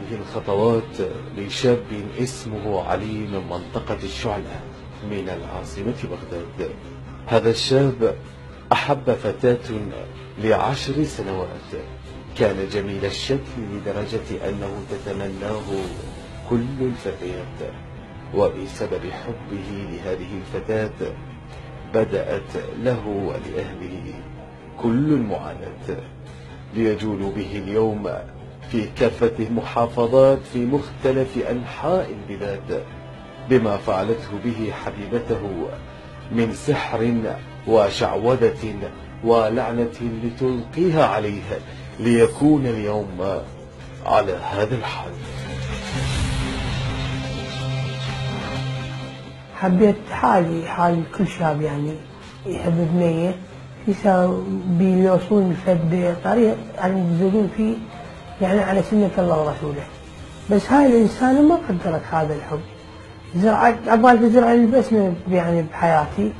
هذه الخطوات لشاب اسمه علي من منطقة الشعلة من العاصمة بغداد. هذا الشاب أحب فتاة ل10 سنوات، كان جميل الشكل لدرجة أنه تتمناه كل الفتيات، وبسبب حبه لهذه الفتاة بدأت له ولأهله كل المعاناة ليجولوا به اليوم في كافة المحافظات في مختلف أنحاء البلاد بما فعلته به حبيبته من سحر وشعوذة ولعنة لتلقيها عليه ليكون اليوم على هذا الحال. حبيت حال كل شاب يعني يحب بنية بيوصلون بفد طريق يعني يبذلون فيه يعني على سنة الله ورسوله. بس هاي الإنسانة ما قدرت هذا الحب، زرعت عبالي تزرع البسمة يعني بحياتي.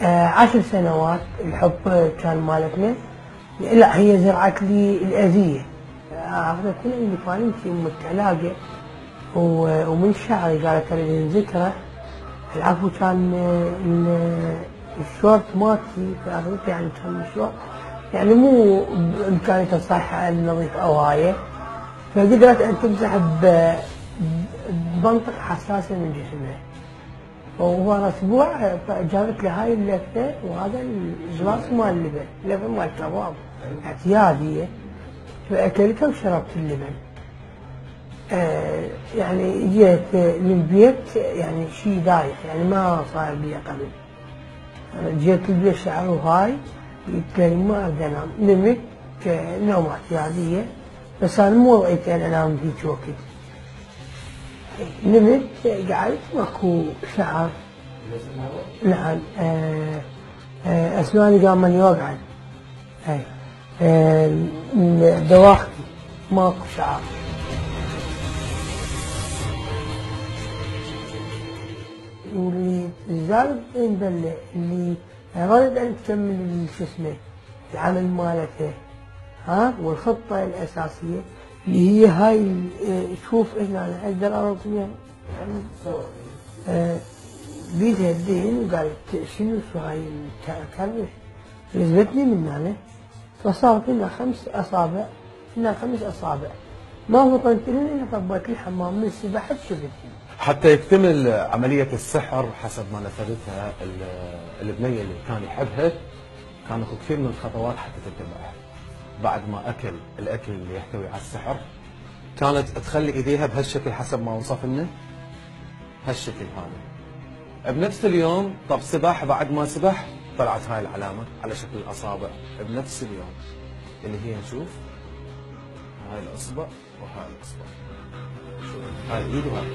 10 سنوات الحب كان مالتنا، لا هي زرعت لي الأذية. أخذت لي اللي فانتي أمك علاقة ومن شعري قالت لي ذكرى العفو. كان الشورت مالتي فأخذت يعني كان الشورت يعني مو بإمكانيته الصحة النظيف أو هاي، فقدرت أن تمسح بمنطقة حساسة من جسمها. وهو أسبوع جابت لي هاي اللفة وهذا الجلاس مال اللبن مال كباب اعتيادية، فأكلتها وشربت اللبن. يعني جيت للبيت يعني شيء دايخ يعني ما صار بي قبل. جيت البيت شعر وهاي قلت لي ما أقدر أنام، نمت نوم اعتيادية بس أنا مو وضعيتي أن أنام ذيك وقت. نمت قعدت ماكو شعر. نعم أسناني قامني يوقعن، دواختي ماكو شعر. اللي زاد بله اللي أرادت أن تكمل شو اسمه العمل مالته والخطة الأساسية اللي هي هاي. شوف هنا أنا أقدر أرضيها بيدها الدين وقالت شنو شو هاي الكرش جذبتني من هنا، فصارت لنا 5 أصابع، لنا 5 أصابع ما فطنت لنا طبت لي حمام من السباحة شفتني. حتى يكتمل عملية السحر حسب ما نفذتها البنية اللي كان يحبها، كان اخذ كثير من الخطوات حتى تتبعها. بعد ما أكل الأكل اللي يحتوي على السحر كانت تخلي إيديها بهالشكل حسب ما وصف لنا، هالشكل هذا. بنفس اليوم طب سباح، بعد ما سبح طلعت هاي العلامة على شكل الأصابع بنفس اليوم اللي هي نشوف هاي الأصبع وهاي الأصبع، هاي الإيد وهاي